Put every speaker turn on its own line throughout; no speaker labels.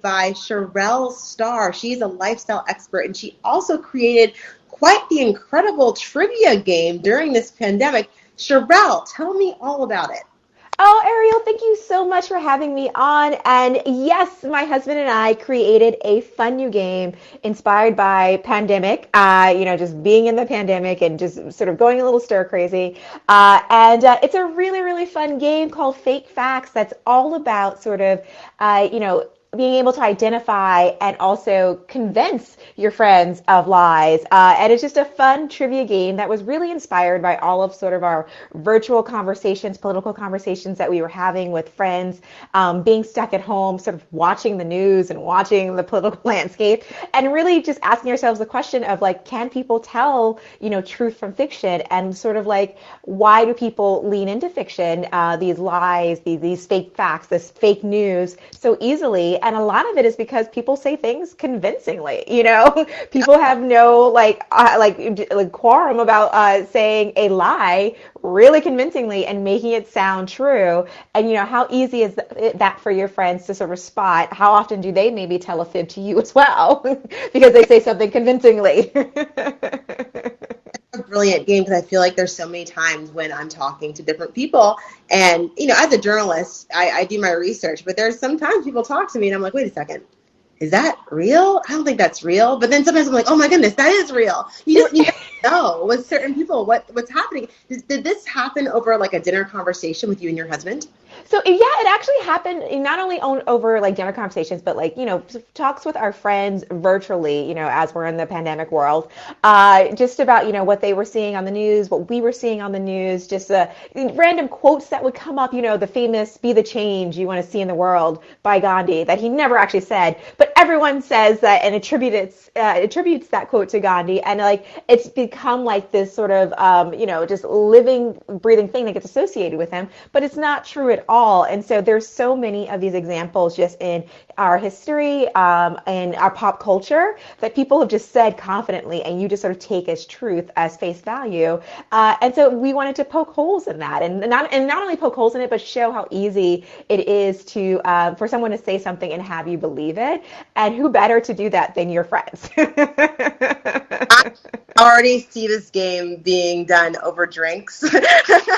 by Sherelle Starr. She's a lifestyle expert, and she also created quite the incredible trivia game during this pandemic. Sherelle, tell me all about it.
Oh, Ariel, thank you so much for having me on. And yes, my husband and I created a fun new game inspired by pandemic, just being in the pandemic and just sort of going a little stir crazy. And it's a really, really fun game called Fake Facts that's all about sort of, being able to identify and also convince your friends of lies. And it's just a fun trivia game that was really inspired by all of sort of our virtual conversations, political conversations that we were having with friends, being stuck at home, sort of watching the news and watching the political landscape, and really just asking ourselves the question of like, can people tell, truth from fiction? And sort of like, why do people lean into fiction, these lies, these fake facts, this fake news so easily? And a lot of it is because people say things convincingly. People have no quorum about saying a lie really convincingly and making it sound true. And how easy is that for your friends to sort of spot? How often do they maybe tell a fib to you as well because they say something convincingly?
A brilliant game because I feel like there's so many times when I'm talking to different people and, as a journalist, I do my research, but there's sometimes people talk to me and I'm like, wait a second, is that real? I don't think that's real. But then sometimes I'm like, oh my goodness, that is real. You just know with certain people what's happening. Did this happen over like a dinner conversation with you and your husband?
So yeah, it actually happened not only over like dinner conversations, but like talks with our friends virtually. As we're in the pandemic world, just about what they were seeing on the news, what we were seeing on the news, just random quotes that would come up. The famous "Be the change you want to see in the world" by Gandhi that he never actually said, but everyone says that and attributes that quote to Gandhi, and like it's become like this sort of just living, breathing thing that gets associated with him, but it's not true at all. And so there's so many of these examples just in our history and our pop culture that people have just said confidently, and you just sort of take as truth, as face value. And so we wanted to poke holes in that, and not only poke holes in it, but show how easy it is to for someone to say something and have you believe it. And who better to do that than your friends?
I already see this game being done over drinks. Just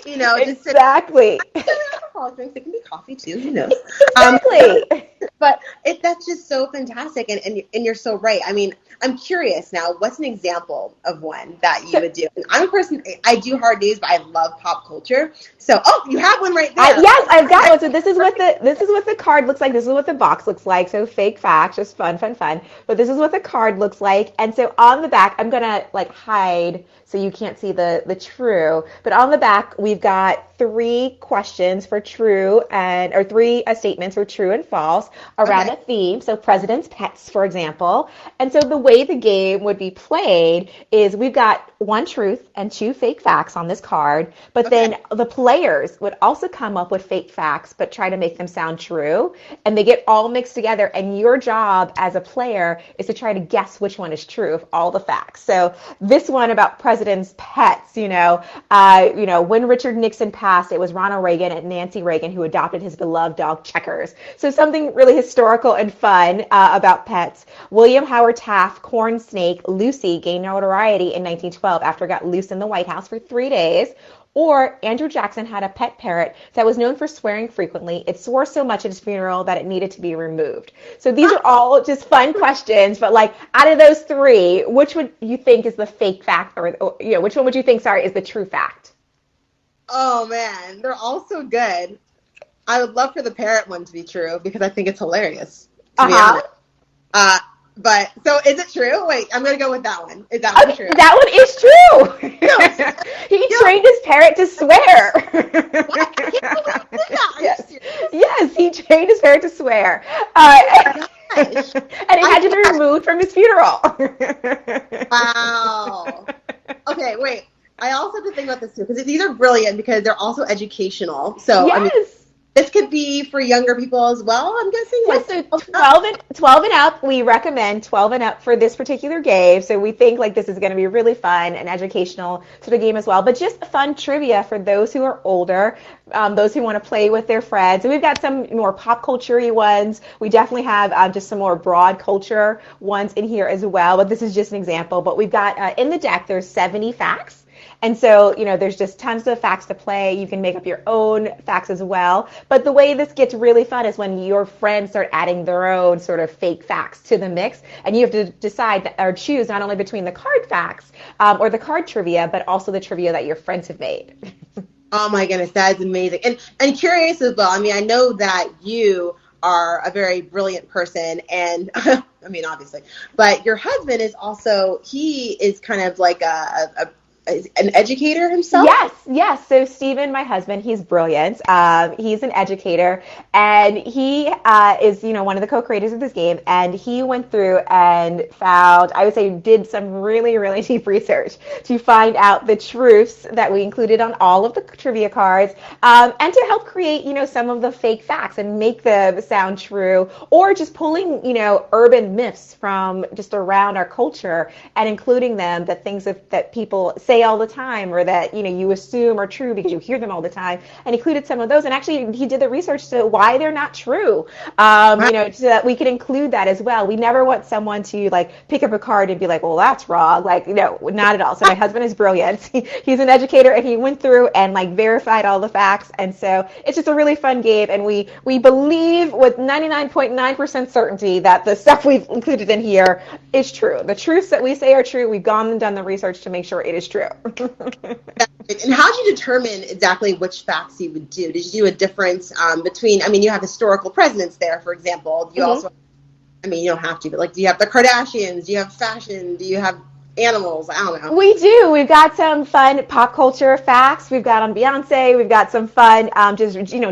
exactly.
Alcoholic drinks. It can be coffee too. Who knows?
Exactly.
But that's just so fantastic, and you're so right. I mean, I'm curious now. What's an example of one that you would do? And I'm a person. I do hard news, but I love pop culture. So, you have one right there.
Yes, I've got one. So this is what the card looks like. This is what the box looks like. So fake facts, just fun. But this is what the card looks like. And so on the back, I'm gonna like hide so you can't see the true. But on the back, we've got 3 questions for true or 3 statements for true and false around a theme. So president's pets, for example. And so the way the game would be played is we've got 1 truth and 2 fake facts on this card, but then the players would also come up with fake facts, but try to make them sound true. And they get all mixed together. And your job as a player is to try to guess which one is true of all the facts. So this one about president's pets, when Richard Nixon passed, it was Ronald Reagan and Nancy Reagan who adopted his beloved dog Checkers. So something really historical and fun about pets. William Howard Taft, corn snake Lucy, gained notoriety in 1912 after it got loose in the White House for 3 days. Or Andrew Jackson had a pet parrot that was known for swearing frequently. It swore so much at his funeral that it needed to be removed. So these are all just fun questions, but like out of those 3, which would you think is the fake fact, or which one would you think, is the true fact?
Oh man, they're all so good. I would love for the parrot one to be true because I think it's hilarious, to be honest. But so is it true? Wait, I'm gonna go with that one. Is that one true?
That one is true. He trained his parrot to swear.
What? I can't believe he did that.
Yes, he trained his parrot to swear. And it had to be removed from his funeral.
Wow. Okay, wait. I also have to think about this too because these are brilliant because they're also educational. So
yes.
I mean, this could be for younger people as well, I'm guessing.
Yes, so 12 and up, we recommend 12 and up for this particular game. So we think like this is going to be really fun and educational sort of game as well. But just fun trivia for those who are older, those who want to play with their friends. So we've got some more pop culture-y ones. We definitely have just some more broad culture ones in here as well. But this is just an example. But we've got in the deck, there's 70 facts. And so, there's just tons of facts to play. You can make up your own facts as well. But the way this gets really fun is when your friends start adding their own sort of fake facts to the mix. And you have to decide or choose not only between the card facts or the card trivia, but also the trivia that your friends have made.
Oh my goodness, that is amazing. And curious as well. I mean, I know that you are a very brilliant person, and I mean, obviously, but your husband is also, he is kind of like an educator himself?
Yes. So Steven, my husband, he's brilliant. He's an educator, and he is, one of the co-creators of this game. And he went through and found, I would say, did some really, really deep research to find out the truths that we included on all of the trivia cards, and to help create, some of the fake facts and make them sound true, or just pulling, urban myths from just around our culture and including them, the things that people say all the time, or that you assume are true because you hear them all the time, and included some of those. And actually, he did the research to why they're not true, so that we could include that as well. We never want someone to pick up a card and be like, well, that's wrong. Not at all. So my husband is brilliant. He's an educator, and he went through and verified all the facts. And so it's just a really fun game, and we believe with 99.9% certainty that the stuff we've included in here is true. The truths that we say are true. We've gone and done the research to make sure it is true.
And how did you determine exactly which facts you would do? Did you do a difference between, you have historical presidents there, for example. Do you also, you don't have to, but do you have the Kardashians? Do you have fashion? Do you have animals? I don't know.
We do. We've got some fun pop culture facts. We've got on Beyonce. We've got some fun,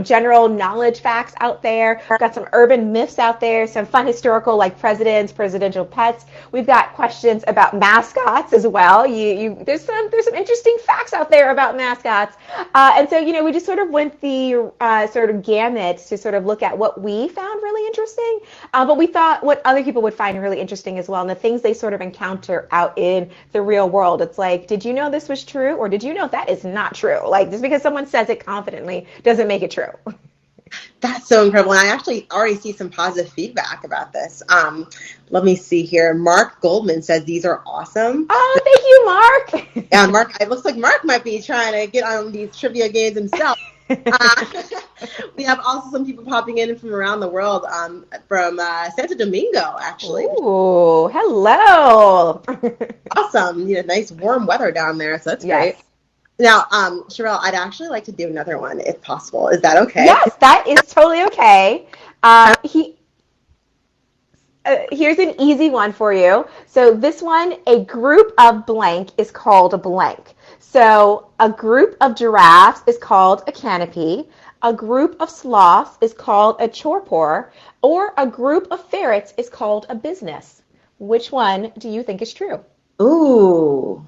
general knowledge facts out there. We've got some urban myths out there. Some fun historical, presidents, presidential pets. We've got questions about mascots as well. There's some interesting facts out there about mascots. And so, we just sort of went the sort of gamut to sort of look at what we found really interesting, but we thought what other people would find really interesting as well, and the things they sort of encounter out in the real world. It's did you know this was true, or did you know that is not true? Just because someone says it confidently doesn't make it true.
That's so incredible. And I actually already see some positive feedback about this. Let me see here. Mark Goldman says these are awesome.
Oh, thank you, Mark.
Yeah, Mark, it looks like Mark might be trying to get on these trivia games himself. We have also some people popping in from around the world, from Santo Domingo, actually.
Ooh, hello.
Awesome. Nice warm weather down there, so that's great. Now, Sherelle, I'd actually like to do another one if possible. Is that okay?
Yes, that is totally okay. Here's an easy one for you. So this one, a group of blank is called a blank. So a group of giraffes is called a canopy. A group of sloths is called a torpor, or a group of ferrets is called a business. Which one do you think is true?
Ooh.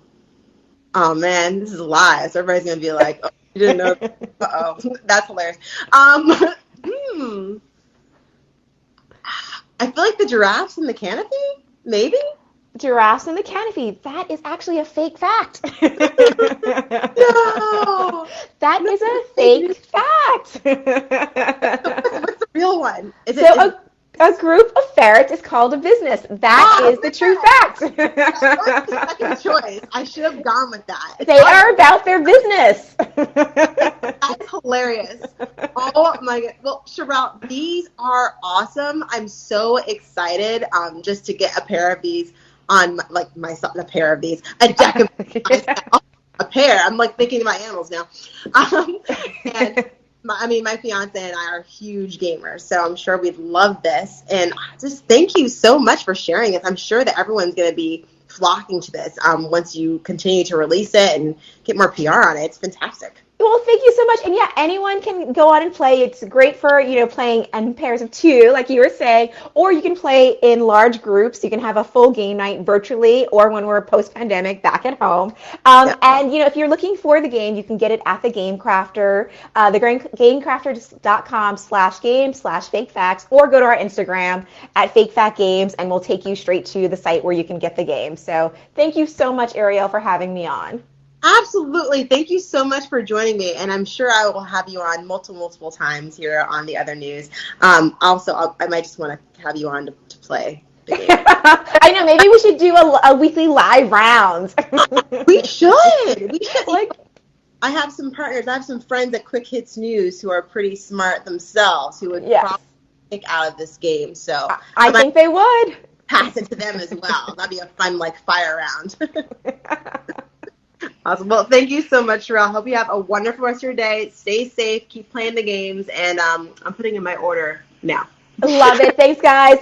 Oh, man, this is a lie. So everybody's going to be like, oh, you didn't know. Uh-oh. That's hilarious. I feel like the giraffes in the canopy, maybe?
Giraffes in the canopy. That is actually a fake fact.
No!
That is a fake fact.
What's the real one?
A group of ferrets is called a business. That is the true fact.
That was the second choice. I should have gone with that.
They are about their business.
That's hilarious. Oh my God. Well, Sherelle, these are awesome. I'm so excited just to get a pair of these on myself, a pair of these, a deck of myself, a pair. I'm thinking about animals now. And my fiance and I are huge gamers, so I'm sure we'd love this. And just thank you so much for sharing this. I'm sure that everyone's going to be flocking to this once you continue to release it and get more PR on it. It's fantastic.
Well, thank you so much. And yeah, anyone can go on and play. It's great for, playing in pairs of two, like you were saying, or you can play in large groups. You can have a full game night virtually or when we're post-pandemic back at home.
Yeah.
And, if you're looking for the game, you can get it at the Game Crafter, gamecrafter.com/game/fake facts, or go to our Instagram at Fake Fact Games, and we'll take you straight to the site where you can get the game. So thank you so much, Ariel, for having me on.
Absolutely. Thank you so much for joining me. And I'm sure I will have you on multiple times here on the other news. Also, I might just want to have you on to play the game.
I know. Maybe we should do a weekly live rounds.
We should. We should.
Like,
I have some partners. I have some friends at Quick Hits News who are pretty smart themselves who would
yes,
probably pick out of this game. So
I think they would.
pass it to them as well. That'd be a fun fire round. Awesome. Well, thank you so much, Sherelle. Hope you have a wonderful rest of your day. Stay safe. Keep playing the games. And I'm putting in my order now.
Love it. Thanks, guys.